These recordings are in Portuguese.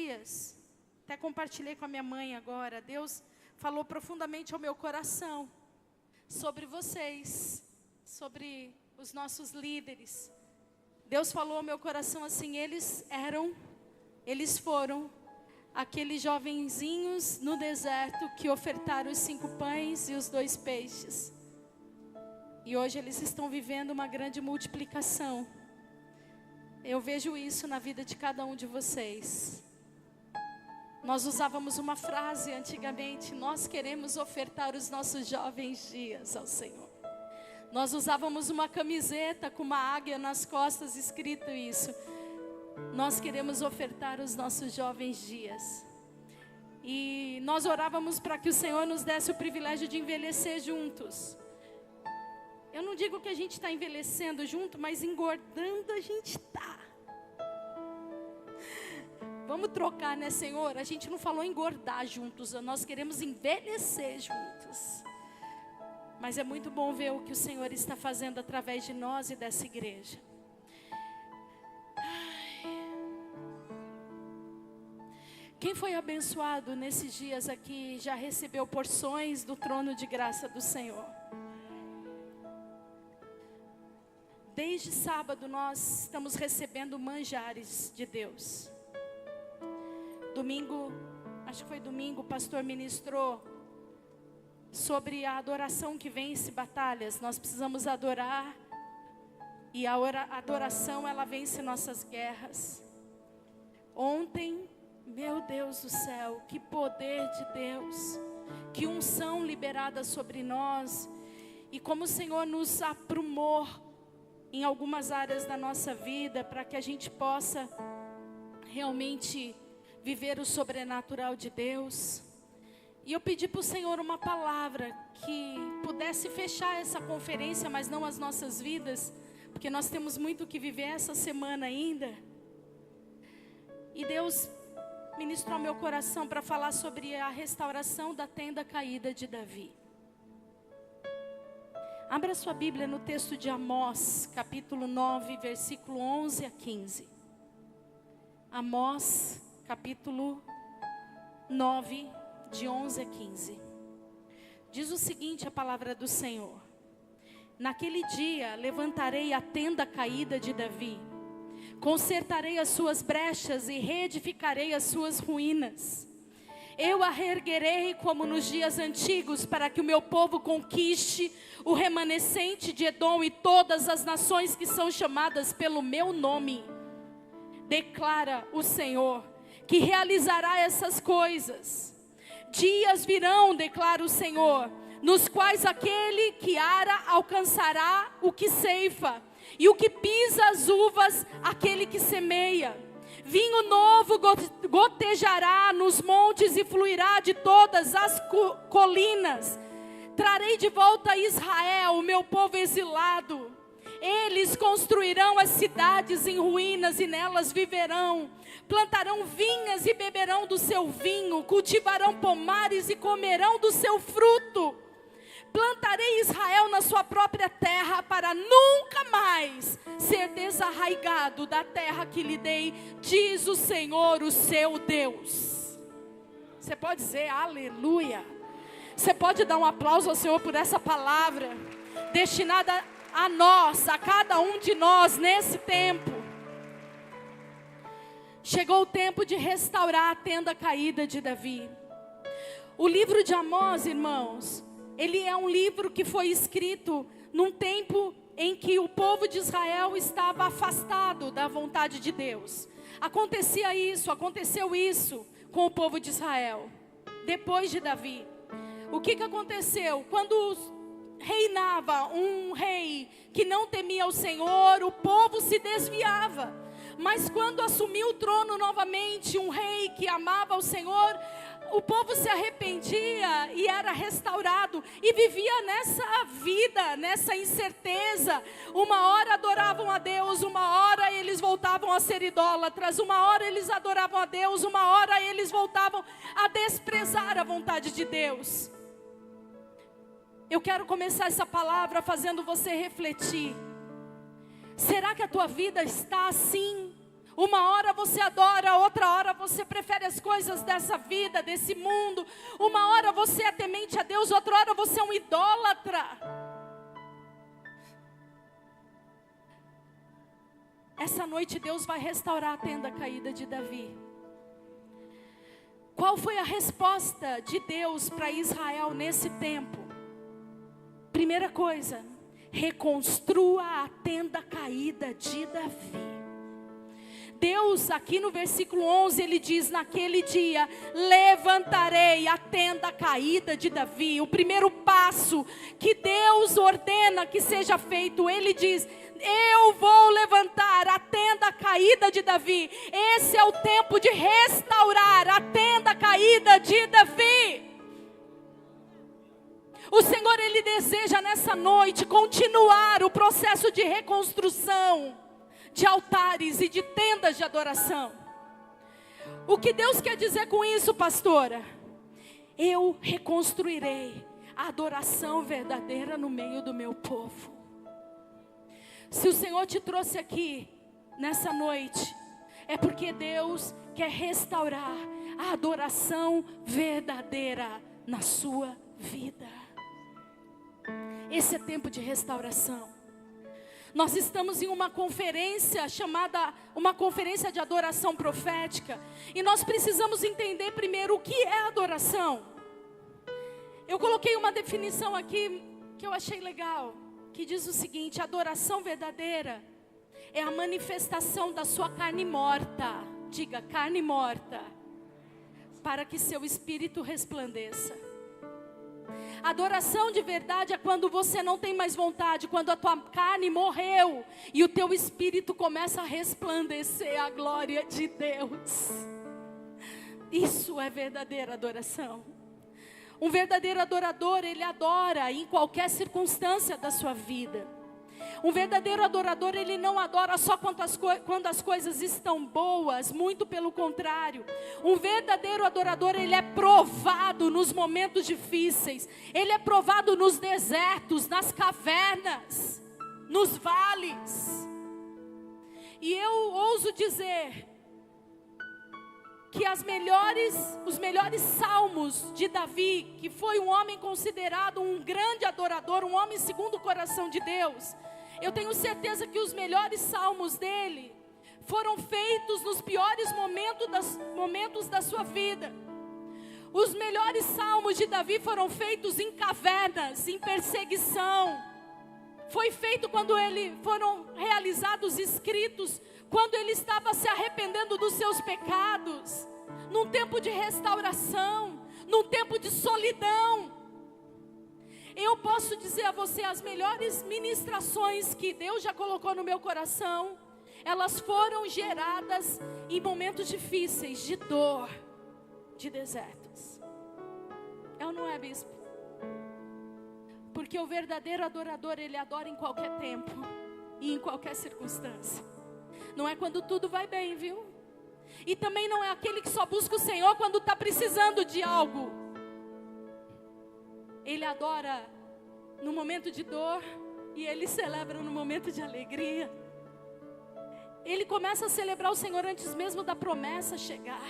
dias, até compartilhei com a minha mãe agora, Deus falou profundamente ao meu coração sobre vocês, sobre os nossos líderes. Deus falou ao meu coração assim: eles foram aqueles jovenzinhos no deserto que ofertaram os 5 pães e os 2 peixes. E hoje eles estão vivendo uma grande multiplicação. Eu vejo isso na vida de cada um de vocês. Nós usávamos uma frase antigamente: nós queremos ofertar os nossos jovens dias ao Senhor. Nós usávamos uma camiseta com uma águia nas costas escrito isso: nós queremos ofertar os nossos jovens dias. E nós orávamos para que o Senhor nos desse o privilégio de envelhecer juntos. Eu não digo que a gente está envelhecendo junto, mas engordando a gente está. Vamos trocar, né, Senhor? A gente não falou engordar juntos, nós queremos envelhecer juntos. Mas é muito bom ver o que o Senhor está fazendo através de nós e dessa igreja. Quem foi abençoado nesses dias aqui já recebeu porções do trono de graça do Senhor. Desde sábado nós estamos recebendo manjares de Deus. Domingo, acho que foi domingo, o pastor ministrou sobre a adoração que vence batalhas. Nós precisamos adorar, e a adoração ela vence nossas guerras. Ontem, meu Deus do céu, que poder de Deus, que unção liberada sobre nós, e como o Senhor nos aprumou em algumas áreas da nossa vida, para que a gente possa realmente viver o sobrenatural de Deus. E eu pedi para o Senhor uma palavra que pudesse fechar essa conferência, mas não as nossas vidas, porque nós temos muito que viver essa semana ainda. E Deus ministrou ao meu coração para falar sobre a restauração da tenda caída de Davi. Abra sua Bíblia no texto de Amós, capítulo 9, versículo 11 a 15. Amós, capítulo 9, de 11 a 15. Diz o seguinte a palavra do Senhor: naquele dia levantarei a tenda caída de Davi, consertarei as suas brechas e reedificarei as suas ruínas. Eu a reerguerei como nos dias antigos, para que o meu povo conquiste o remanescente de Edom e todas as nações que são chamadas pelo meu nome. Declara o Senhor, que realizará essas coisas. Dias virão, declara o Senhor, nos quais aquele que ara alcançará o que ceifa, e o que pisa as uvas, aquele que semeia. Vinho novo gotejará nos montes e fluirá de todas as colinas. Trarei de volta a Israel, o meu povo exilado. Eles construirão as cidades em ruínas e nelas viverão. Plantarão vinhas e beberão do seu vinho. Cultivarão pomares e comerão do seu fruto. Plantarei Israel na sua própria terra, para nunca mais ser desarraigado da terra que lhe dei, diz o Senhor, o seu Deus. Você pode dizer aleluia? Você pode dar um aplauso ao Senhor por essa palavra, destinada a nós, a cada um de nós nesse tempo. Chegou o tempo de restaurar a tenda caída de Davi. O livro de Amós, irmãos, ele é um livro que foi escrito num tempo em que o povo de Israel estava afastado da vontade de Deus. Aconteceu isso com o povo de Israel, depois de Davi. O que aconteceu? Quando reinava um rei que não temia o Senhor, o povo se desviava. Mas quando assumiu o trono novamente um rei que amava o Senhor, o povo se arrependia e era restaurado, e vivia nessa vida, nessa incerteza. Uma hora adoravam a Deus, uma hora eles voltavam a ser idólatras, uma hora eles adoravam a Deus, uma hora eles voltavam a desprezar a vontade de Deus. Eu quero começar essa palavra fazendo você refletir. Será que a tua vida está assim? Uma hora você adora, outra hora você prefere as coisas dessa vida, desse mundo. Uma hora você é temente a Deus, outra hora você é um idólatra. Essa noite Deus vai restaurar a tenda caída de Davi. Qual foi a resposta de Deus para Israel nesse tempo? Primeira coisa, reconstrua a tenda caída de Davi. Deus, aqui no versículo 11, ele diz: naquele dia, levantarei a tenda caída de Davi. O primeiro passo que Deus ordena que seja feito, ele diz: eu vou levantar a tenda caída de Davi. Esse é o tempo de restaurar a tenda caída de Davi. O Senhor, ele deseja nessa noite continuar o processo de reconstrução de altares e de tendas de adoração. O que Deus quer dizer com isso, pastora? Eu reconstruirei a adoração verdadeira no meio do meu povo. Se o Senhor te trouxe aqui nessa noite, é porque Deus quer restaurar a adoração verdadeira na sua vida. Esse é tempo de restauração. Nós estamos em uma conferência chamada, uma conferência de adoração profética. E nós precisamos entender primeiro o que é adoração. Eu coloquei uma definição aqui que eu achei legal, que diz o seguinte: adoração verdadeira é a manifestação da sua carne morta. Diga, carne morta, para que seu espírito resplandeça. Adoração de verdade é quando você não tem mais vontade, quando a tua carne morreu e o teu espírito começa a resplandecer a glória de Deus. Isso é verdadeira adoração. Um verdadeiro adorador, ele adora em qualquer circunstância da sua vida. Um verdadeiro adorador, ele não adora só quando as coisas estão boas, muito pelo contrário. Um verdadeiro adorador, ele é provado nos momentos difíceis. Ele é provado nos desertos, nas cavernas, nos vales. E eu ouso dizer que os melhores salmos de Davi, que foi um homem considerado um grande adorador, um homem segundo o coração de Deus, eu tenho certeza que os melhores salmos dele foram feitos nos piores momentos da sua vida. Os melhores salmos de Davi foram feitos em cavernas, em perseguição. Foi feito quando foram realizados, escritos, quando ele estava se arrependendo dos seus pecados, num tempo de restauração, num tempo de solidão. Eu posso dizer a você, as melhores ministrações que Deus já colocou no meu coração, elas foram geradas em momentos difíceis, de dor, de desertos. É ou não é, bispo? Porque o verdadeiro adorador, ele adora em qualquer tempo e em qualquer circunstância. Não é quando tudo vai bem, viu? E também não é aquele que só busca o Senhor quando está precisando de algo. Ele adora no momento de dor e ele celebra no momento de alegria. Ele começa a celebrar o Senhor antes mesmo da promessa chegar.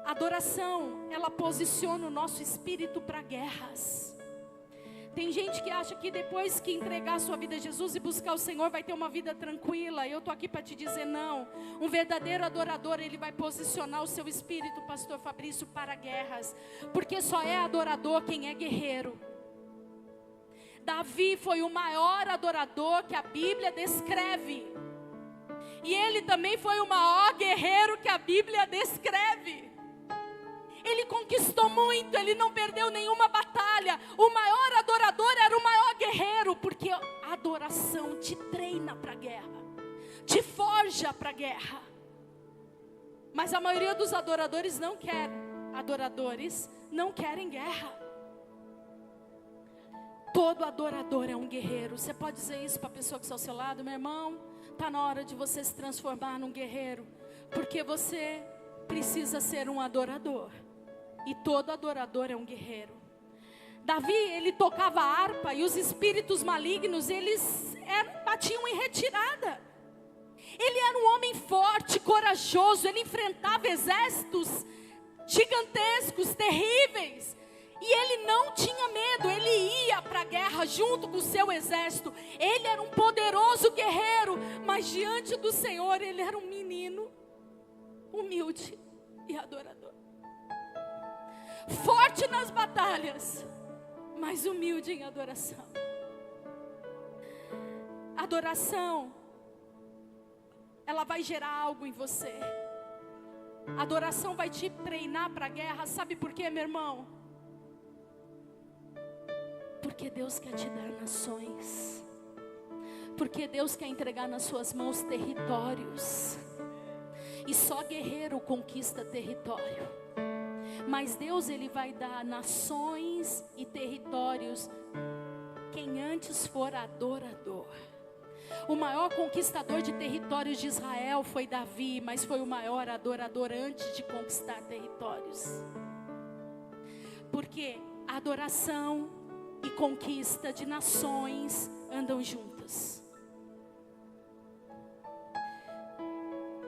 A adoração, ela posiciona o nosso espírito para guerras. Tem gente que acha que depois que entregar a sua vida a Jesus e buscar o Senhor vai ter uma vida tranquila. Eu estou aqui para te dizer não. Um verdadeiro adorador, ele vai posicionar o seu espírito, pastor Fabrício, para guerras. Porque só é adorador quem é guerreiro. Davi foi o maior adorador que a Bíblia descreve. E ele também foi o maior guerreiro que a Bíblia descreve. Ele conquistou muito, ele não perdeu nenhuma batalha. O maior adorador era o maior guerreiro, porque a adoração te treina para a guerra, te forja para a guerra. Mas a maioria dos adoradores não querem guerra. Todo adorador é um guerreiro. Você pode dizer isso para a pessoa que está ao seu lado: meu irmão, está na hora de você se transformar num guerreiro, porque você precisa ser um adorador. E todo adorador é um guerreiro. Davi, ele tocava harpa e os espíritos malignos, eles batiam em retirada. Ele era um homem forte, corajoso, ele enfrentava exércitos gigantescos, terríveis. E ele não tinha medo, ele ia para a guerra junto com o seu exército. Ele era um poderoso guerreiro, mas diante do Senhor ele era um menino humilde e adorador. Forte nas batalhas, mas humilde em adoração. Adoração, ela vai gerar algo em você. Adoração vai te treinar para a guerra. Sabe por quê, meu irmão? Porque Deus quer te dar nações. Porque Deus quer entregar nas suas mãos territórios. E só guerreiro conquista território. Mas Deus, Ele vai dar nações e territórios quem antes for adorador. O maior conquistador de territórios de Israel foi Davi, mas foi o maior adorador antes de conquistar territórios. Porque a adoração e conquista de nações andam juntas.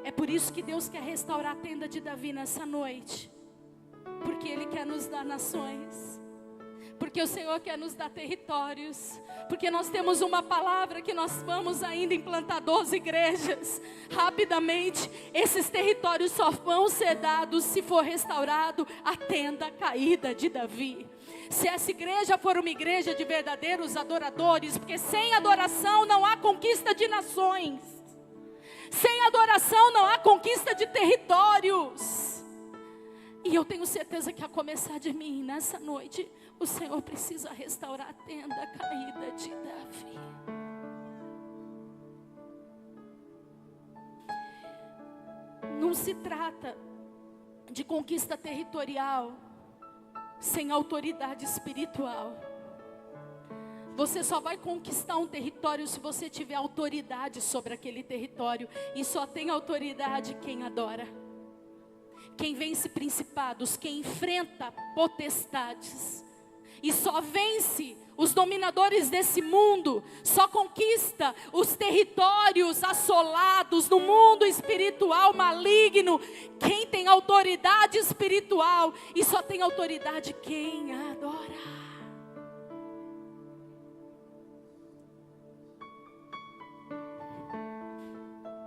É por isso que Deus quer restaurar a tenda de Davi nessa noite. Porque Ele quer nos dar nações. Porque o Senhor quer nos dar territórios. Porque nós temos uma palavra que nós vamos ainda implantar 12 igrejas. Rapidamente, esses territórios só vão ser dados se for restaurado a tenda caída de Davi. Se essa igreja for uma igreja de verdadeiros adoradores. Porque sem adoração não há conquista de nações. Sem adoração não há conquista de territórios. E eu tenho certeza que a começar de mim, nessa noite, o Senhor precisa restaurar a tenda caída de Davi. Não se trata de conquista territorial sem autoridade espiritual. Você só vai conquistar um território se você tiver autoridade sobre aquele território. E só tem autoridade quem adora. Quem vence principados, quem enfrenta potestades. E só vence os dominadores desse mundo, só conquista os territórios assolados no mundo espiritual maligno. Quem tem autoridade espiritual, e só tem autoridade quem adora.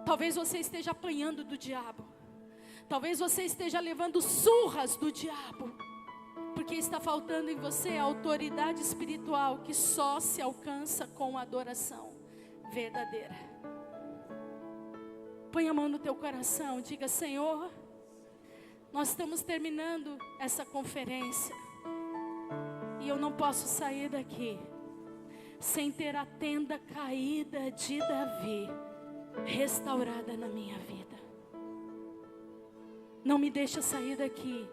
Talvez você esteja apanhando do diabo. Talvez você esteja levando surras do diabo. Porque está faltando em você a autoridade espiritual que só se alcança com adoração verdadeira. Põe a mão no teu coração, diga: Senhor, nós estamos terminando essa conferência. E eu não posso sair daqui sem ter a tenda caída de Davi restaurada na minha vida. Não me deixa sair daqui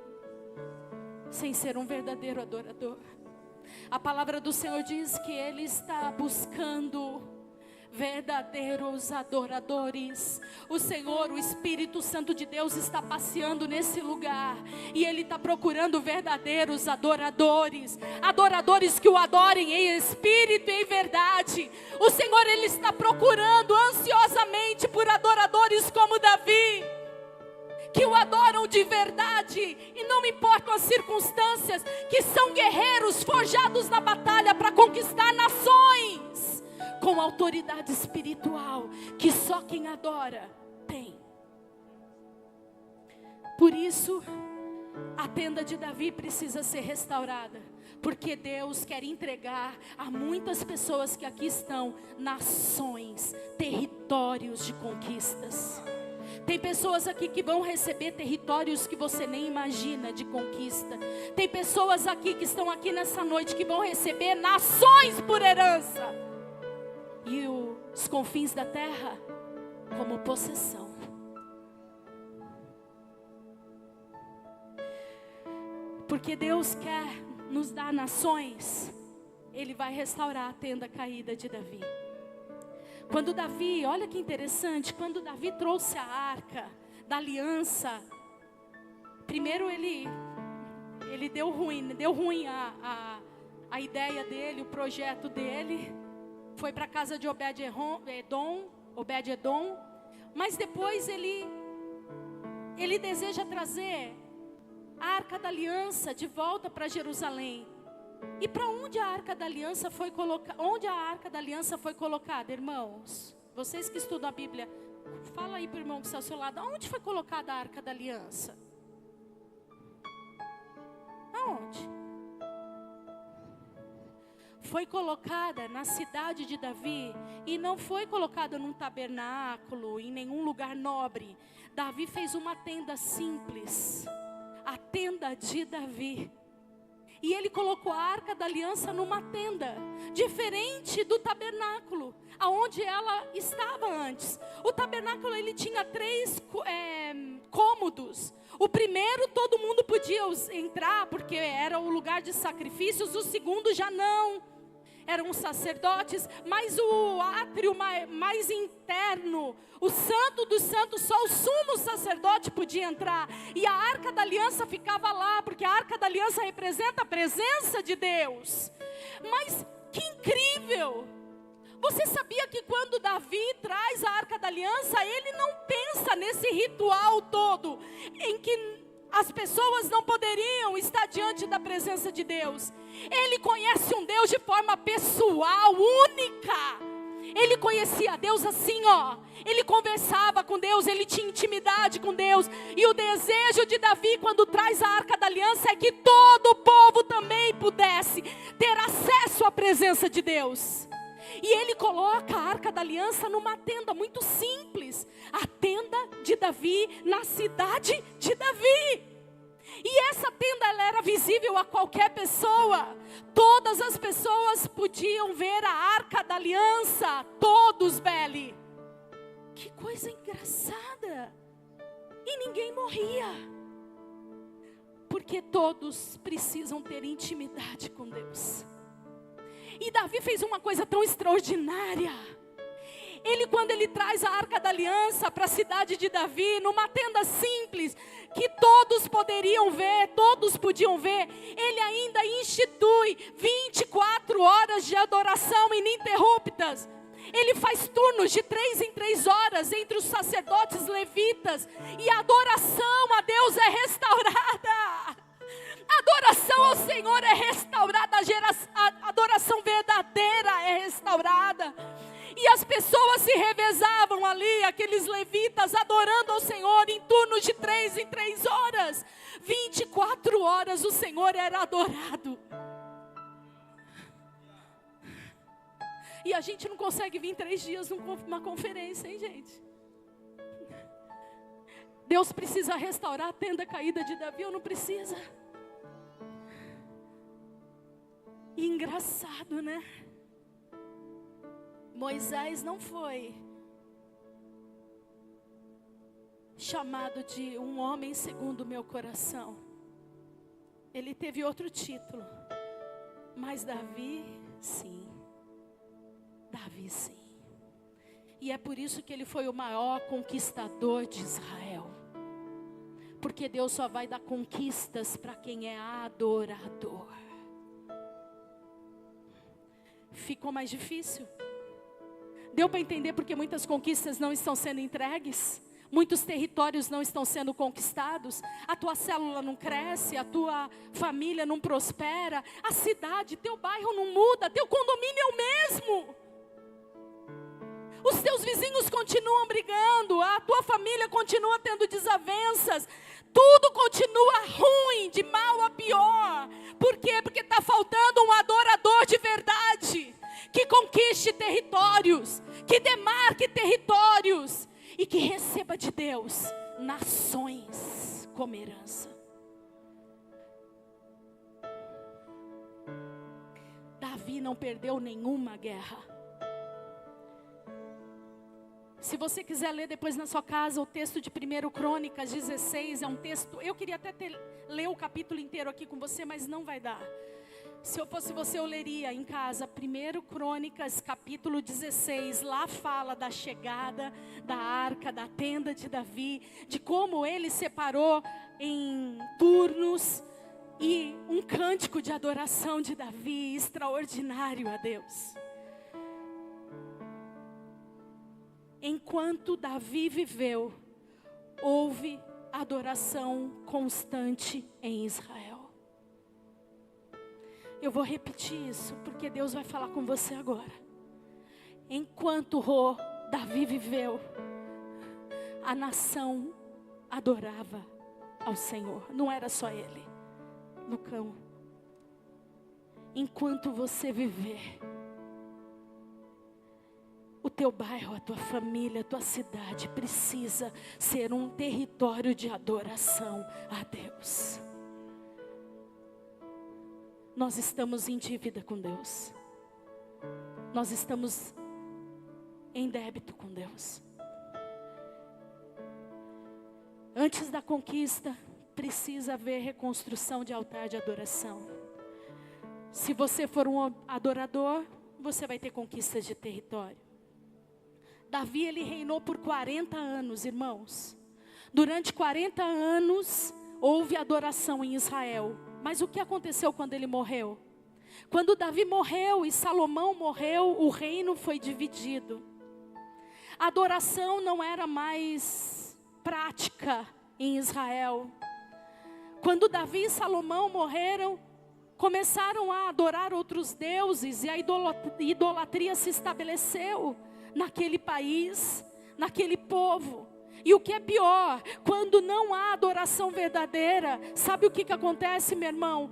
sem ser um verdadeiro adorador. A palavra do Senhor diz que Ele está buscando verdadeiros adoradores. O Senhor, o Espírito Santo de Deus está passeando nesse lugar. E Ele está procurando verdadeiros adoradores. Adoradores que o adorem em espírito e em verdade. O Senhor, Ele está procurando ansiosamente por adoradores como Davi, que o adoram de verdade, e não importam as circunstâncias, que são guerreiros forjados na batalha para conquistar nações, com autoridade espiritual, que só quem adora tem. Por isso, a tenda de Davi precisa ser restaurada, porque Deus quer entregar a muitas pessoas que aqui estão, nações, territórios de conquistas. Tem pessoas aqui que vão receber territórios que você nem imagina de conquista. Tem pessoas aqui que estão aqui nessa noite que vão receber nações por herança. E os confins da terra como possessão. Porque Deus quer nos dar nações, Ele vai restaurar a tenda caída de Davi. Quando Davi, olha que interessante, quando Davi trouxe a arca da aliança, primeiro ele deu ruim a ideia dele, o projeto dele, foi para a casa de Obed-Edom, Mas depois ele deseja trazer a Arca da Aliança de volta para Jerusalém. E para onde a Arca da Aliança foi colocada? Onde a Arca da Aliança foi colocada, irmãos? Vocês que estudam a Bíblia, fala aí para o irmão que está ao seu lado. Onde foi colocada a Arca da Aliança? Aonde? Foi colocada na cidade de Davi. E não foi colocada num tabernáculo, em nenhum lugar nobre. Davi fez uma tenda simples. A tenda de Davi. E ele colocou a Arca da Aliança numa tenda, diferente do tabernáculo, aonde ela estava antes. O tabernáculo, ele tinha 3 cômodos. O primeiro todo mundo podia entrar, porque era o lugar de sacrifícios. O segundo já não. Eram os sacerdotes, mas o átrio mais interno, o santo dos santos, só o sumo sacerdote podia entrar. E a Arca da Aliança ficava lá, porque a Arca da Aliança representa a presença de Deus. Mas que incrível! Você sabia que quando Davi traz a Arca da Aliança, ele não pensa nesse ritual todo, em que as pessoas não poderiam estar diante da presença de Deus. Ele conhece um Deus de forma pessoal, única. Ele conhecia Deus assim, ó. Ele conversava com Deus, ele tinha intimidade com Deus. E o desejo de Davi, quando traz a Arca da Aliança, é que todo o povo também pudesse ter acesso à presença de Deus. E ele coloca a Arca da Aliança numa tenda muito simples. A tenda de Davi, na cidade de Davi. E essa tenda, ela era visível a qualquer pessoa. Todas as pessoas podiam ver a Arca da Aliança. Todos, Beli. Que coisa engraçada. E ninguém morria. Porque todos precisam ter intimidade com Deus. E Davi fez uma coisa tão extraordinária. Quando ele traz a Arca da Aliança para a cidade de Davi, numa tenda simples, que todos poderiam ver, todos podiam ver, ele ainda institui 24 horas de adoração ininterruptas. Ele faz turnos de 3 em 3 horas entre os sacerdotes levitas, e a adoração a Deus é restaurada. A adoração ao Senhor é restaurada, a adoração verdadeira é restaurada. E as pessoas se revezavam ali, aqueles levitas, adorando ao Senhor em turnos de 3 em 3 horas. 24 horas o Senhor era adorado. E a gente não consegue vir 3 dias numa conferência, hein, gente? Deus precisa restaurar a tenda caída de Davi, ou não precisa? E engraçado, né? Moisés não foi chamado de um homem segundo o meu coração. Ele teve outro título. Mas Davi, sim. Davi, sim. E é por isso que ele foi o maior conquistador de Israel. Porque Deus só vai dar conquistas para quem é adorador. Ficou mais difícil? Deu para entender porque muitas conquistas não estão sendo entregues? Muitos territórios não estão sendo conquistados? A tua célula não cresce, a tua família não prospera, a cidade, teu bairro não muda, teu condomínio é o mesmo. Os teus vizinhos continuam brigando, a tua família continua tendo desavenças, tudo continua ruim, de mal a pior. Por quê? Porque está faltando um adorador de verdade, que conquiste territórios, que demarque territórios, e que receba de Deus nações como herança. Davi não perdeu nenhuma guerra. Se você quiser ler depois na sua casa o texto de 1 Crônicas 16, é um texto, eu queria até ler o capítulo inteiro aqui com você, mas não vai dar. Se eu fosse você, eu leria em casa 1 Crônicas capítulo 16, lá fala da chegada da arca, da tenda de Davi, de como ele separou em turnos, e um cântico de adoração de Davi, extraordinário a Deus. enquanto Davi viveu, houve adoração constante em Israel. Eu vou repetir isso, porque Deus vai falar com você agora. Enquanto Davi viveu, a nação adorava ao Senhor. Não era só ele, Lucão. Enquanto você viver, o teu bairro, a tua família, a tua cidade precisa ser um território de adoração a Deus. Nós estamos em dívida com Deus. Nós estamos em débito com Deus. Antes da conquista, precisa haver reconstrução de altar de adoração. Se você for um adorador, você vai ter conquista de território. Davi, ele reinou por 40 anos, irmãos. Durante 40 anos, houve adoração em Israel. Mas o que aconteceu quando ele morreu? Quando Davi morreu e Salomão morreu, o reino foi dividido. A adoração não era mais prática em Israel. Quando Davi e Salomão morreram, começaram a adorar outros deuses, e a idolatria se estabeleceu naquele país, naquele povo. E o que é pior, quando não há adoração verdadeira, sabe o que acontece, meu irmão?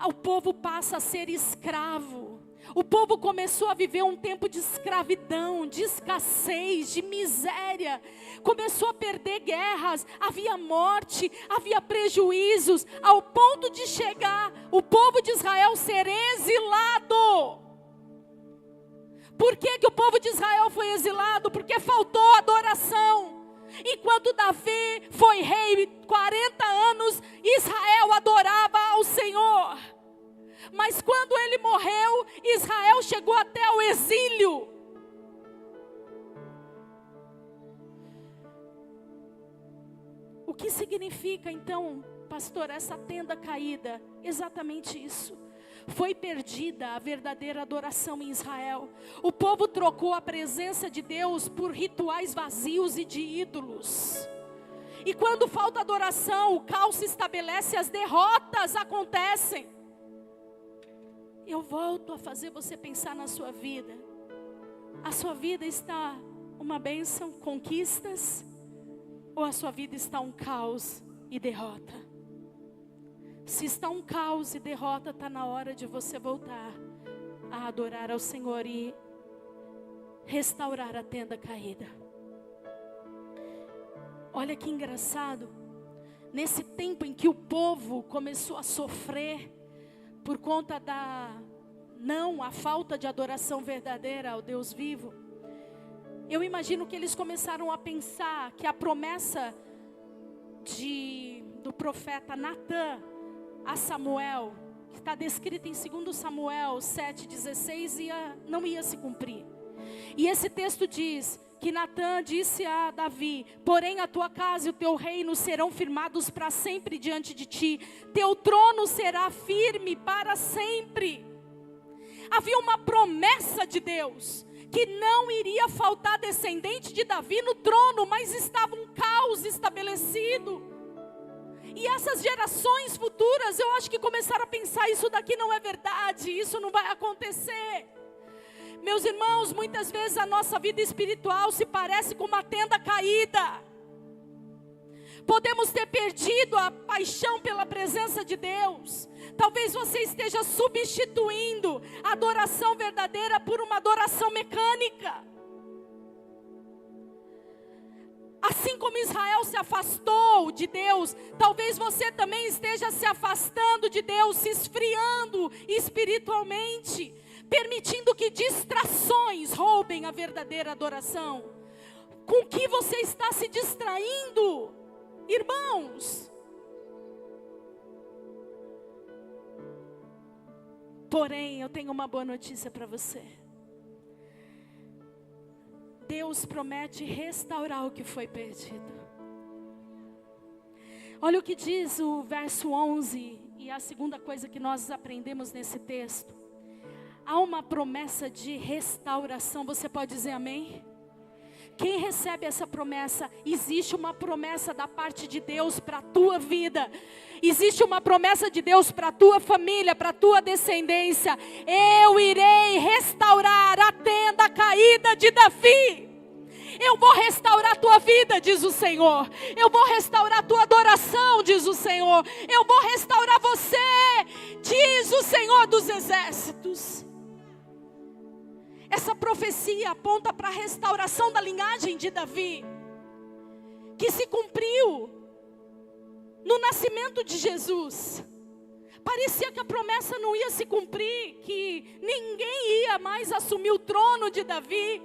O povo passa a ser escravo. O povo começou a viver um tempo de escravidão, de escassez, de miséria. Começou a perder guerras, havia morte, havia prejuízos, ao ponto de chegar o povo de Israel ser exilado. Por que o povo de Israel foi exilado? Porque faltou adoração. Enquanto Davi foi rei 40 anos, Israel adorava ao Senhor. Mas quando ele morreu, Israel chegou até o exílio. O que significa então, pastor, essa tenda caída? Exatamente isso. Foi perdida a verdadeira adoração em Israel. O povo trocou a presença de Deus por rituais vazios e de ídolos. E quando falta adoração, o caos se estabelece, as derrotas acontecem. Eu volto a fazer você pensar na sua vida. A sua vida está uma bênção, conquistas? Ou a sua vida está um caos e derrota? Se está um caos e derrota, está na hora de você voltar a adorar ao Senhor e restaurar a tenda caída. Olha que engraçado, nesse tempo em que o povo começou a sofrer por conta a falta de adoração verdadeira ao Deus vivo, eu imagino que eles começaram a pensar que a promessa do profeta Natã a Samuel, que está descrita em 2 Samuel 7,16, não ia se cumprir. E esse texto diz que Natã disse a Davi: porém a tua casa e o teu reino serão firmados para sempre diante de ti, teu trono será firme para sempre. Havia uma promessa de Deus, que não iria faltar descendente de Davi no trono, mas estava um caos estabelecido. E essas gerações futuras, eu acho que começaram a pensar: isso daqui não é verdade, isso não vai acontecer. Meus irmãos, muitas vezes a nossa vida espiritual se parece com uma tenda caída. Podemos ter perdido a paixão pela presença de Deus. Talvez você esteja substituindo a adoração verdadeira por uma adoração mecânica. Assim como Israel se afastou de Deus, talvez você também esteja se afastando de Deus, se esfriando espiritualmente, permitindo que distrações roubem a verdadeira adoração. Com que você está se distraindo, irmãos? Porém, eu tenho uma boa notícia para você. Deus promete restaurar o que foi perdido. Olha o que diz o verso 11, e a segunda coisa que nós aprendemos nesse texto. Há uma promessa de restauração, você pode dizer amém? Quem recebe essa promessa? Existe uma promessa da parte de Deus para a tua vida. Existe uma promessa de Deus para a tua família, para a tua descendência. Eu irei restaurar a tenda caída de Davi. Eu vou restaurar a tua vida, diz o Senhor. Eu vou restaurar a tua adoração, diz o Senhor. Eu vou restaurar você, diz o Senhor dos exércitos. Essa profecia aponta para a restauração da linhagem de Davi, que se cumpriu no nascimento de Jesus. Parecia que a promessa não ia se cumprir, que ninguém ia mais assumir o trono de Davi.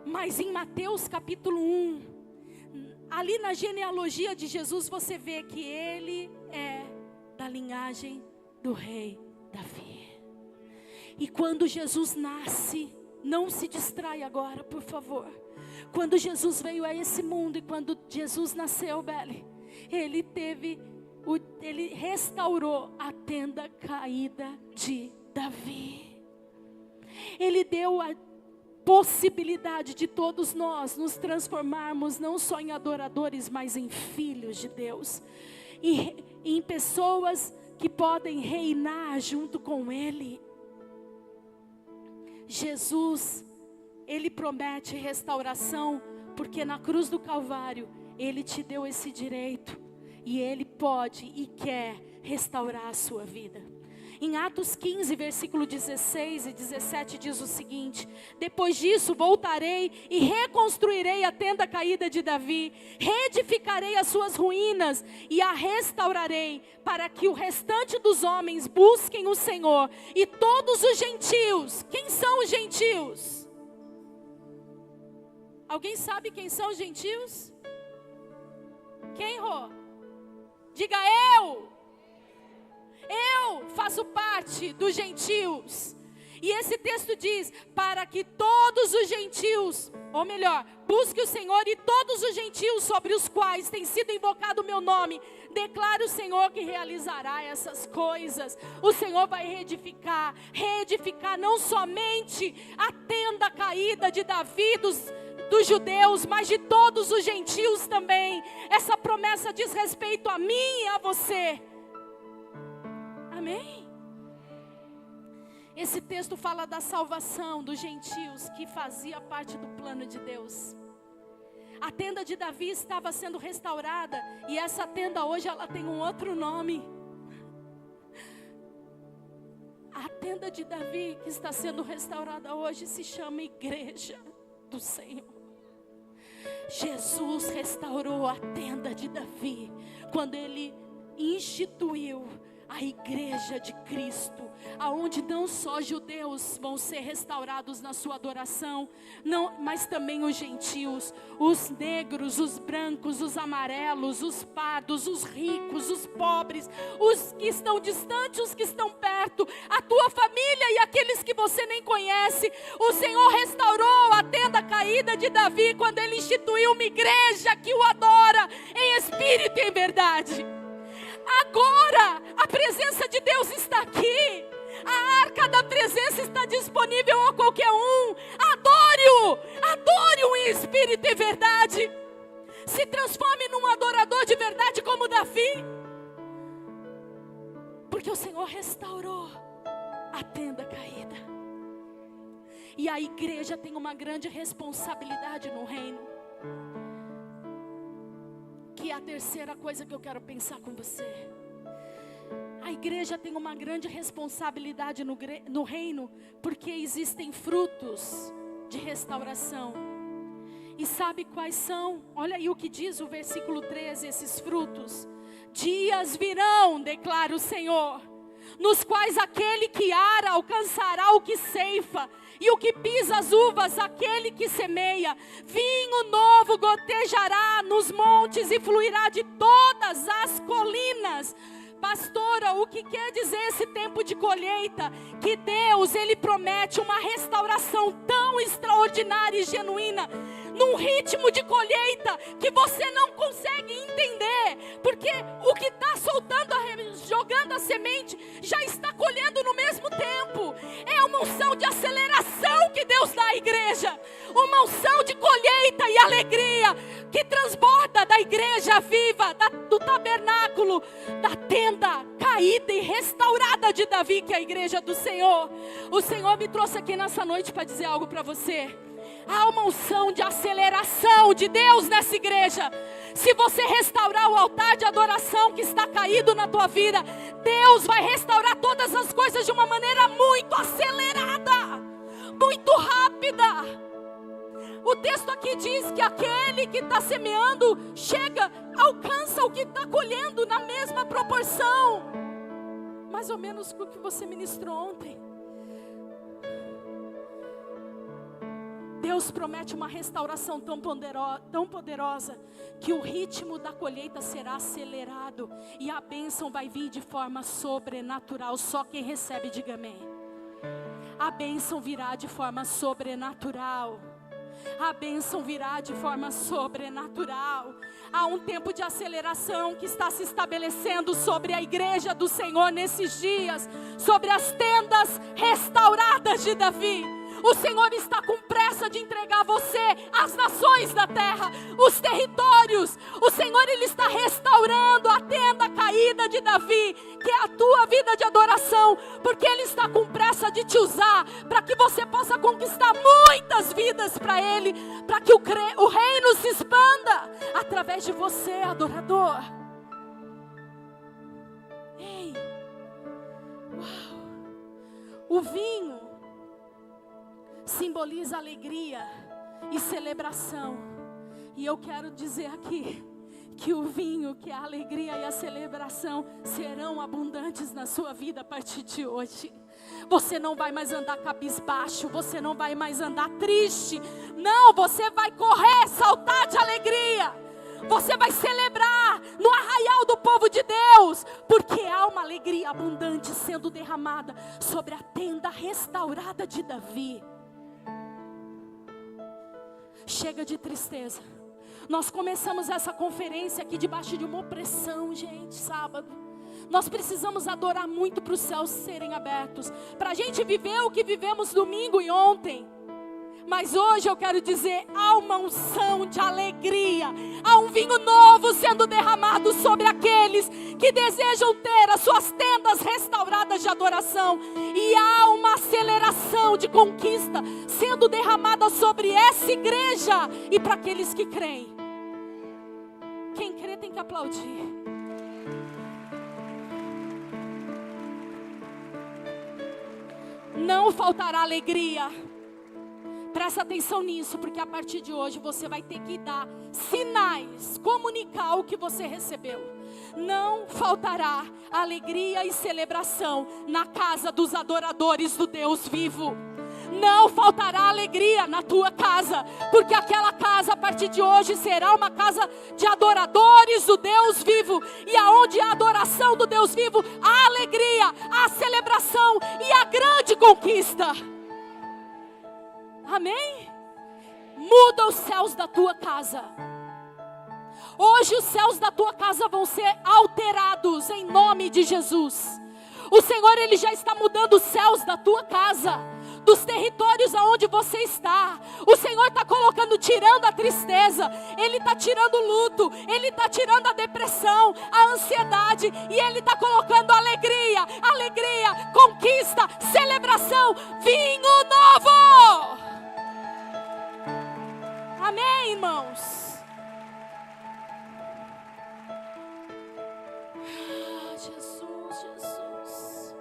Mas em Mateus capítulo 1, ali na genealogia de Jesus, você vê que ele é da linhagem do rei Davi. E quando Jesus nasce, não se distrai agora, por favor. Quando Jesus veio a esse mundo e quando Jesus nasceu, Beli, ele restaurou a tenda caída de Davi. Ele deu a possibilidade de todos nós nos transformarmos não só em adoradores, mas em filhos de Deus. E em pessoas que podem reinar junto com Ele. Jesus, Ele promete restauração, porque na cruz do Calvário, Ele te deu esse direito. E Ele pode e quer restaurar a sua vida. Em Atos 15, versículo 16 e 17 diz o seguinte: depois disso voltarei e reconstruirei a tenda caída de Davi, reedificarei as suas ruínas e a restaurarei, para que o restante dos homens busquem o Senhor e todos os gentios. Quem são os gentios? Alguém sabe quem são os gentios? Quem, Rô? Diga eu. Eu faço parte dos gentios. E esse texto diz: para que todos os gentios, ou melhor, busque o Senhor e todos os gentios sobre os quais tem sido invocado o meu nome, declare o Senhor que realizará essas coisas. O Senhor vai reedificar não somente a tenda caída de Davi, dos judeus, mas de todos os gentios também. Essa promessa diz respeito a mim e a você. Amém? Esse texto fala da salvação dos gentios, que fazia parte do plano de Deus. A tenda de Davi estava sendo restaurada, e essa tenda hoje ela tem um outro nome. A tenda de Davi que está sendo restaurada hoje se chama Igreja do Senhor. Jesus restaurou a tenda de Davi quando Ele instituiu a igreja de Cristo, aonde não só judeus vão ser restaurados na sua adoração, mas também os gentios, os negros, os brancos, os amarelos, os pardos, os ricos, os pobres, os que estão distantes, os que estão perto, a tua família e aqueles que você nem conhece. O Senhor restaurou a tenda caída de Davi quando Ele instituiu uma igreja que o adora em espírito e em verdade. Agora a presença de Deus está aqui. A arca da presença está disponível a qualquer um. Adore-o em espírito e verdade. Se transforme num adorador de verdade como Davi, porque o Senhor restaurou a tenda caída. E a igreja tem uma grande responsabilidade no reino, que é a terceira coisa que eu quero pensar com você. A igreja tem uma grande responsabilidade no reino, porque existem frutos de restauração. E sabe quais são? Olha aí o que diz o versículo 13, esses frutos. Dias virão, declara o Senhor, nos quais aquele que ara alcançará o que ceifa, e o que pisa as uvas, aquele que semeia. Vinho novo gotejará nos montes e fluirá de todas as colinas. Pastora, o que quer dizer esse tempo de colheita? Que Deus, Ele promete uma restauração tão extraordinária e genuína, num ritmo de colheita que você não consegue entender, porque o que está soltando, jogando a semente, já está colhendo no mesmo tempo. É uma unção de aceleração que Deus dá à igreja. uma unção de colheita e alegria que transborda da igreja viva, do tabernáculo, da tenda caída e restaurada de Davi, que é a igreja do Senhor. O Senhor me trouxe aqui nessa noite para dizer algo para você. Há uma unção de aceleração de Deus nessa igreja. Se você restaurar o altar de adoração que está caído na tua vida, Deus vai restaurar todas as coisas de uma maneira muito acelerada, muito rápida. O texto aqui diz que aquele que está semeando alcança o que está colhendo na mesma proporção. Mais ou menos o que você ministrou ontem. Deus promete uma restauração tão poderosa que o ritmo da colheita será acelerado e a bênção vai vir de forma sobrenatural. Só quem recebe, diga amém. A bênção virá de forma sobrenatural. A bênção virá de forma sobrenatural. Há um tempo de aceleração que está se estabelecendo sobre a igreja do Senhor nesses dias, sobre as tendas restauradas de Davi. O Senhor está com pressa de entregar você às nações da terra, os territórios. O Senhor, Ele está restaurando a tenda caída de Davi, que é a tua vida de adoração, porque Ele está com pressa de te usar, para que você possa conquistar muitas vidas para Ele, para que o reino se expanda, através de você, adorador. Ei, uau, o vinho simboliza alegria e celebração. E eu quero dizer aqui que o vinho, que a alegria e a celebração serão abundantes na sua vida a partir de hoje. Você não vai mais andar cabisbaixo, você não vai mais andar triste. Não, você vai correr, saltar de alegria. Você vai celebrar no arraial do povo de Deus, porque há uma alegria abundante sendo derramada sobre a tenda restaurada de Davi. Chega de tristeza. Nós começamos essa conferência aqui debaixo de uma opressão, gente, sábado. Nós precisamos adorar muito para os céus serem abertos, para a gente viver o que vivemos domingo e ontem. Mas hoje eu quero dizer, há uma unção de alegria, há um vinho novo sendo derramado sobre aqueles que desejam ter as suas tendas restauradas de adoração. E há uma aceleração de conquista sendo derramada sobre essa igreja e para aqueles que creem. Quem crê tem que aplaudir. Não faltará alegria. Presta atenção nisso, porque a partir de hoje você vai ter que dar sinais, comunicar o que você recebeu. Não faltará alegria e celebração na casa dos adoradores do Deus vivo. Não faltará alegria na tua casa, porque aquela casa a partir de hoje será uma casa de adoradores do Deus vivo. E aonde há adoração do Deus vivo, há alegria, há celebração e há grande conquista. Amém? Muda os céus da tua casa. Hoje os céus da tua casa vão ser alterados em nome de Jesus. O Senhor, Ele já está mudando os céus da tua casa, dos territórios aonde você está. O Senhor está colocando, tirando a tristeza, Ele está tirando o luto, Ele está tirando a depressão, a ansiedade, e Ele está colocando alegria, conquista, celebração, vinho novo. Amém, irmãos? Jesus.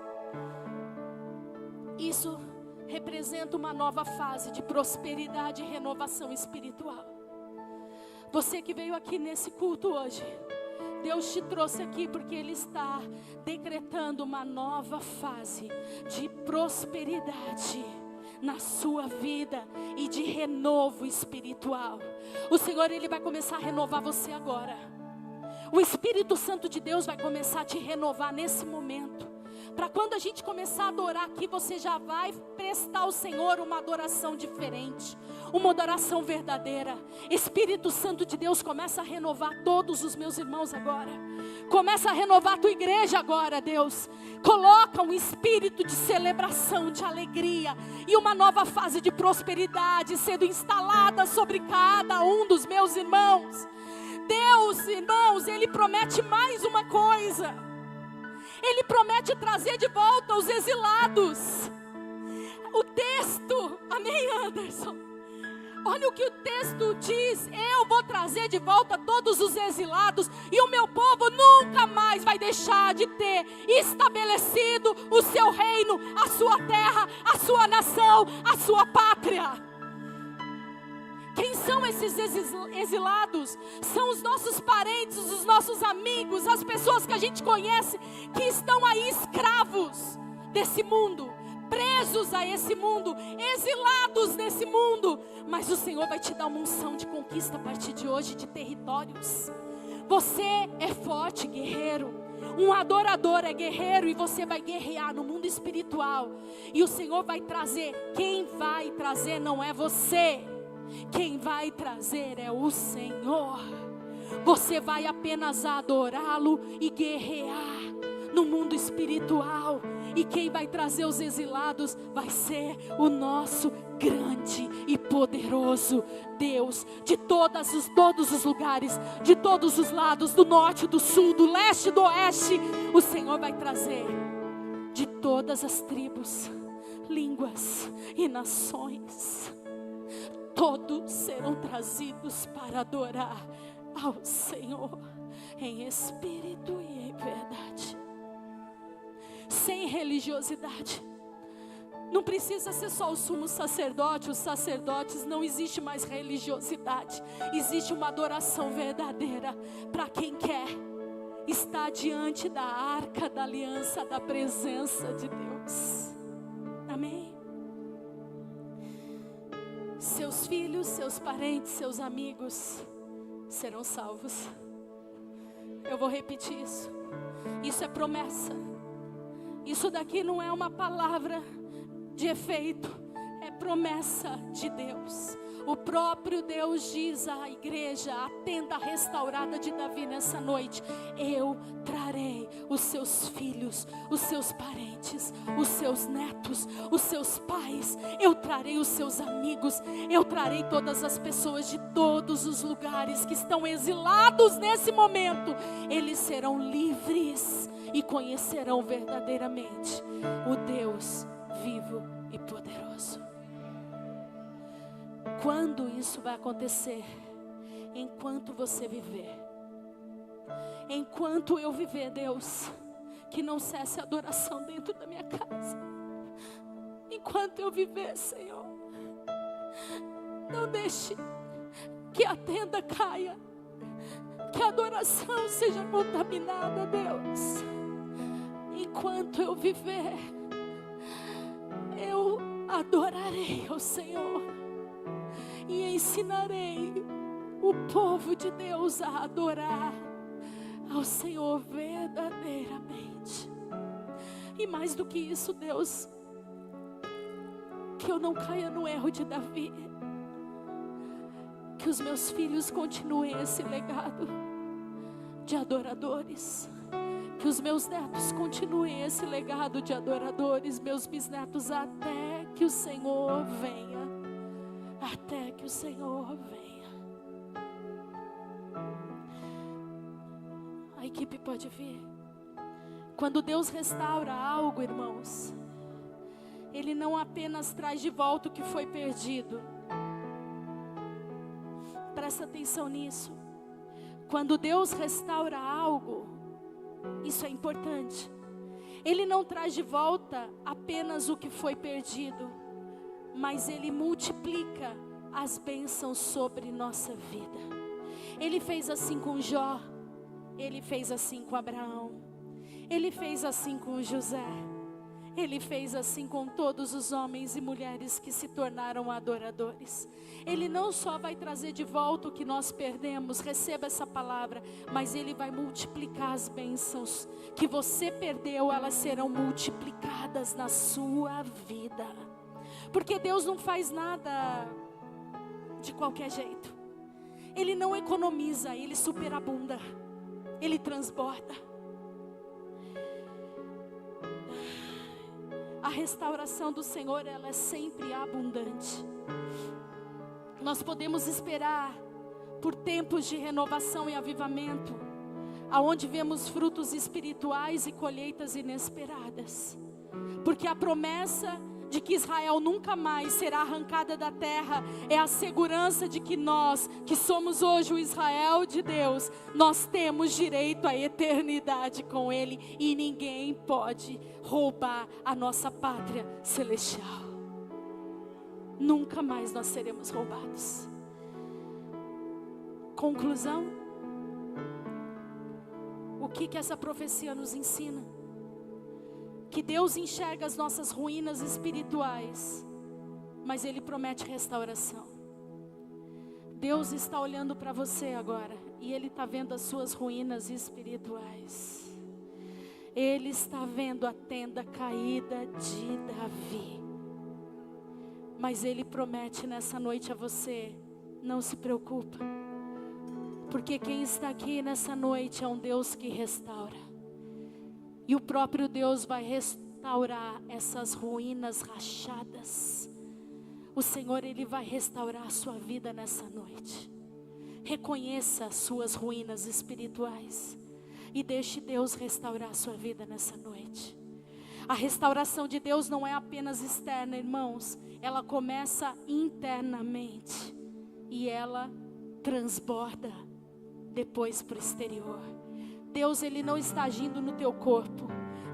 Isso representa uma nova fase de prosperidade e renovação espiritual. Você que veio aqui nesse culto hoje, Deus te trouxe aqui porque Ele está decretando uma nova fase de prosperidade na sua vida e de renovo espiritual. O Senhor, Ele vai começar a renovar você agora. O Espírito Santo de Deus vai começar a te renovar nesse momento. Para quando a gente começar a adorar aqui, você já vai prestar ao Senhor uma adoração diferente, uma adoração verdadeira. Espírito Santo de Deus, começa a renovar todos os meus irmãos agora. Começa a renovar a tua igreja agora, Deus. Coloca um espírito de celebração, de alegria e uma nova fase de prosperidade sendo instalada sobre cada um dos meus irmãos. Deus, irmãos, Ele promete mais uma coisa. Ele promete trazer de volta os exilados. O texto, amém, Anderson? Olha o que o texto diz: eu vou trazer de volta todos os exilados, e o meu povo nunca mais vai deixar de ter estabelecido o seu reino, a sua terra, a sua nação, a sua pátria. Quem são esses exilados? São os nossos parentes, os nossos amigos, as pessoas que a gente conhece, que estão aí escravos desse mundo, presos a esse mundo, exilados nesse mundo. Mas o Senhor vai te dar uma unção de conquista a partir de hoje, de territórios. Você é forte, guerreiro. Um adorador é guerreiro, e você vai guerrear no mundo espiritual. E o Senhor vai trazer. Quem vai trazer não é você. Quem vai trazer é o Senhor. Você vai apenas adorá-lo e guerrear no mundo espiritual. E quem vai trazer os exilados vai ser o nosso grande e poderoso Deus. De todos os lugares, de todos os lados, do norte, do sul, do leste, do oeste, o Senhor vai trazer de todas as tribos, línguas e nações. Todos serão trazidos para adorar ao Senhor em espírito e em verdade, sem religiosidade. Não precisa ser só o sumo sacerdote, os sacerdotes. Não existe mais religiosidade. Existe uma adoração verdadeira para quem quer estar diante da arca da aliança, da presença de Deus. Amém? Seus filhos, seus parentes, seus amigos serão salvos. Eu vou repetir isso. Isso é promessa. Isso daqui não é uma palavra de efeito, é promessa de Deus. O próprio Deus diz à igreja, à tenda restaurada de Davi nessa noite: eu trarei os seus filhos, os seus parentes, os seus netos, os seus pais, eu trarei os seus amigos, eu trarei todas as pessoas de todos os lugares que estão exilados nesse momento. Eles serão livres e conhecerão verdadeiramente o Deus vivo e poderoso. Quando isso vai acontecer? Enquanto você viver. Enquanto eu viver, Deus, que não cesse a adoração dentro da minha casa. Enquanto eu viver, Senhor, não deixe que a tenda caia, que a adoração seja contaminada, Deus. Enquanto eu viver, eu adorarei ao Senhor e ensinarei o povo de Deus a adorar ao Senhor verdadeiramente. E mais do que isso, Deus, que eu não caia no erro de Davi, que os meus filhos continuem esse legado de adoradores, que os meus netos continuem esse legado de adoradores, meus bisnetos, até que o Senhor venha. Até que o Senhor venha. A equipe pode vir. Quando Deus restaura algo, irmãos, Ele não apenas traz de volta o que foi perdido. Presta atenção nisso. Quando Deus restaura algo, isso é importante. Ele não traz de volta apenas o que foi perdido, mas Ele multiplica as bênçãos sobre nossa vida. Ele fez assim com Jó, Ele fez assim com Abraão, Ele fez assim com José, Ele fez assim com todos os homens e mulheres que se tornaram adoradores. Ele não só vai trazer de volta o que nós perdemos, receba essa palavra, mas Ele vai multiplicar as bênçãos que você perdeu, elas serão multiplicadas na sua vida. Porque Deus não faz nada de qualquer jeito. Ele não economiza, Ele superabunda, Ele transborda. A restauração do Senhor, ela é sempre abundante. Nós podemos esperar por tempos de renovação e avivamento, aonde vemos frutos espirituais e colheitas inesperadas. Porque a promessa de que Israel nunca mais será arrancada da terra é a segurança de que nós, que somos hoje o Israel de Deus, nós temos direito à eternidade com Ele, e ninguém pode roubar a nossa pátria celestial. Nunca mais nós seremos roubados. Conclusão: o que essa profecia nos ensina? Que Deus enxerga as nossas ruínas espirituais, mas Ele promete restauração. Deus está olhando para você agora, e Ele está vendo as suas ruínas espirituais. Ele está vendo a tenda caída de Davi. Mas Ele promete nessa noite a você: não se preocupa, porque quem está aqui nessa noite é um Deus que restaura. E o próprio Deus vai restaurar essas ruínas rachadas. O Senhor, Ele vai restaurar a sua vida nessa noite. Reconheça as suas ruínas espirituais e deixe Deus restaurar a sua vida nessa noite. A restauração de Deus não é apenas externa, irmãos. Ela começa internamente e ela transborda depois para o exterior. Deus, Ele não está agindo no teu corpo.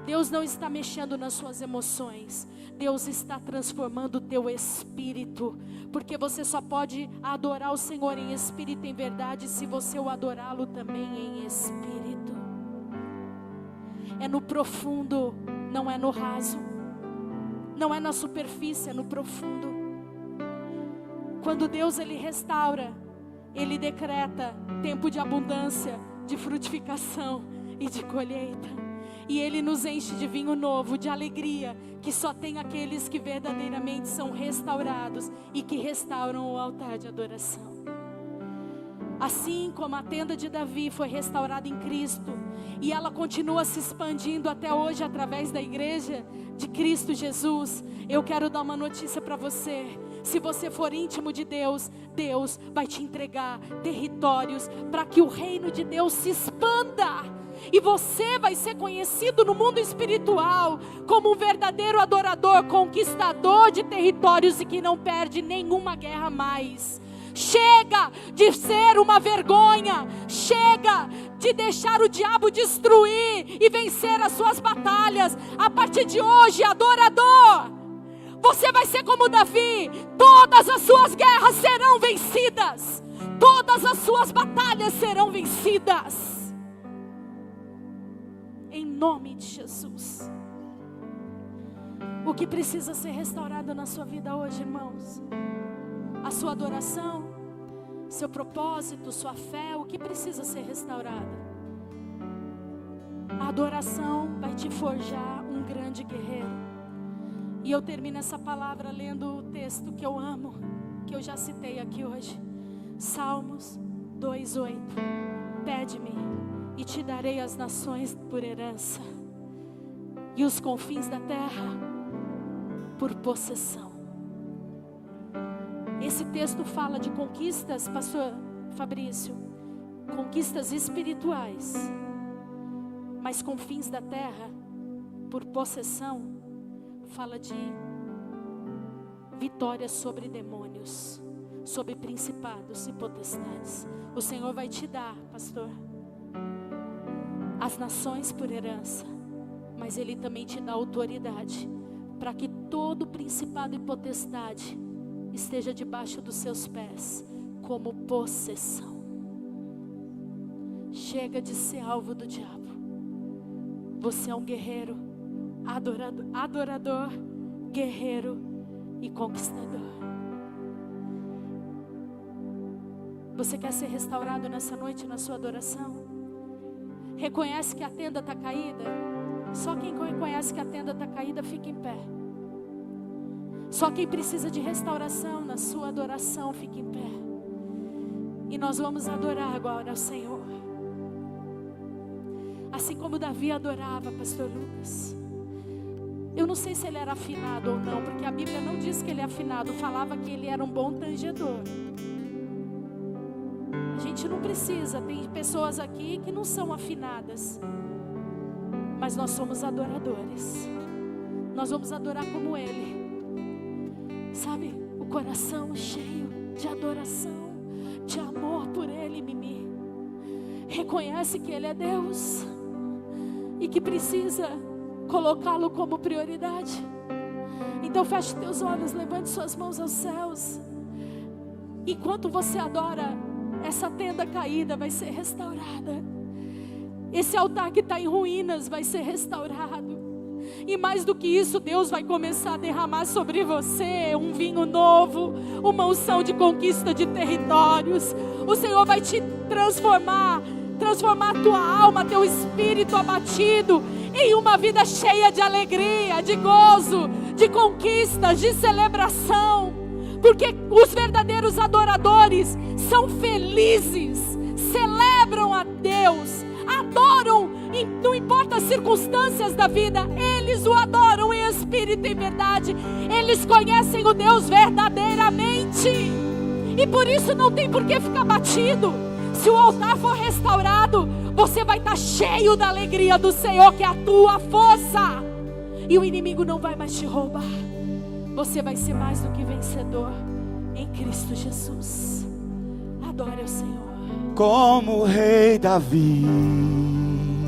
Deus não está mexendo nas suas emoções. Deus está transformando o teu espírito. Porque você só pode adorar o Senhor em espírito e em verdade se você o adorá-lo também em espírito. É no profundo, não é no raso. Não é na superfície, é no profundo. Quando Deus, Ele restaura, Ele decreta tempo de abundância, de frutificação e de colheita. E Ele nos enche de vinho novo, de alegria, que só tem aqueles que verdadeiramente são restaurados e que restauram o altar de adoração. Assim como a tenda de Davi foi restaurada em Cristo, e ela continua se expandindo até hoje através da igreja de Cristo Jesus, eu quero dar uma notícia para você. Se você for íntimo de Deus, Deus vai te entregar territórios para que o reino de Deus se expanda. E você vai ser conhecido no mundo espiritual como um verdadeiro adorador, conquistador de territórios e que não perde nenhuma guerra mais. Chega de ser uma vergonha. Chega de deixar o diabo destruir e vencer as suas batalhas. A partir de hoje, adorador, você vai ser como Davi. Todas as suas guerras serão vencidas. Todas as suas batalhas serão vencidas. Em nome de Jesus. O que precisa ser restaurado na sua vida hoje, irmãos? A sua adoração, seu propósito, sua fé, o que precisa ser restaurado? A adoração vai te forjar um grande guerreiro. E eu termino essa palavra lendo o texto que eu amo, que eu já citei aqui hoje. Salmos 2:8. Pede-me e te darei as nações por herança, e os confins da terra por possessão. Esse texto fala de conquistas, pastor Fabrício, conquistas espirituais, mas confins da terra por possessão fala de vitória sobre demônios, sobre principados e potestades. O Senhor vai te dar, pastor, as nações por herança, mas Ele também te dá autoridade para que todo principado e potestade esteja debaixo dos seus pés como possessão. Chega de ser alvo do diabo. Você é um guerreiro, adorador, guerreiro e conquistador. Você quer ser restaurado nessa noite na sua adoração? Reconhece que a tenda está caída? Só quem reconhece que a tenda está caída fica em pé. Só quem precisa de restauração na sua adoração, fique em pé. E nós vamos adorar agora ao Senhor. Assim como Davi adorava, pastor Lucas. Eu não sei se ele era afinado ou não, porque a Bíblia não diz que ele é afinado, falava que ele era um bom tangedor. A gente não precisa, tem pessoas aqui que não são afinadas, mas nós somos adoradores. Nós vamos adorar como ele, sabe, o coração cheio de adoração, de amor por ele, Mimi. Reconhece que ele é Deus e que precisa colocá-lo como prioridade. Então feche teus olhos, levante suas mãos aos céus. Enquanto você adora, essa tenda caída vai ser restaurada. Esse altar que está em ruínas vai ser restaurado. E mais do que isso, Deus vai começar a derramar sobre você um vinho novo, uma unção de conquista de territórios. O Senhor vai te transformar a tua alma, teu espírito abatido, em uma vida cheia de alegria, de gozo, de conquistas, de celebração. Porque os verdadeiros adoradores são felizes, celebram a Deus, adoram, não importa as circunstâncias da vida, eles o adoram em espírito e em verdade. Eles conhecem o Deus verdadeiramente, e por isso não tem por que ficar batido. Se o altar for restaurado, você vai estar cheio da alegria do Senhor, que é a tua força, e o inimigo não vai mais te roubar. Você vai ser mais do que vencedor em Cristo Jesus. Adore ao Senhor. Como o rei Davi,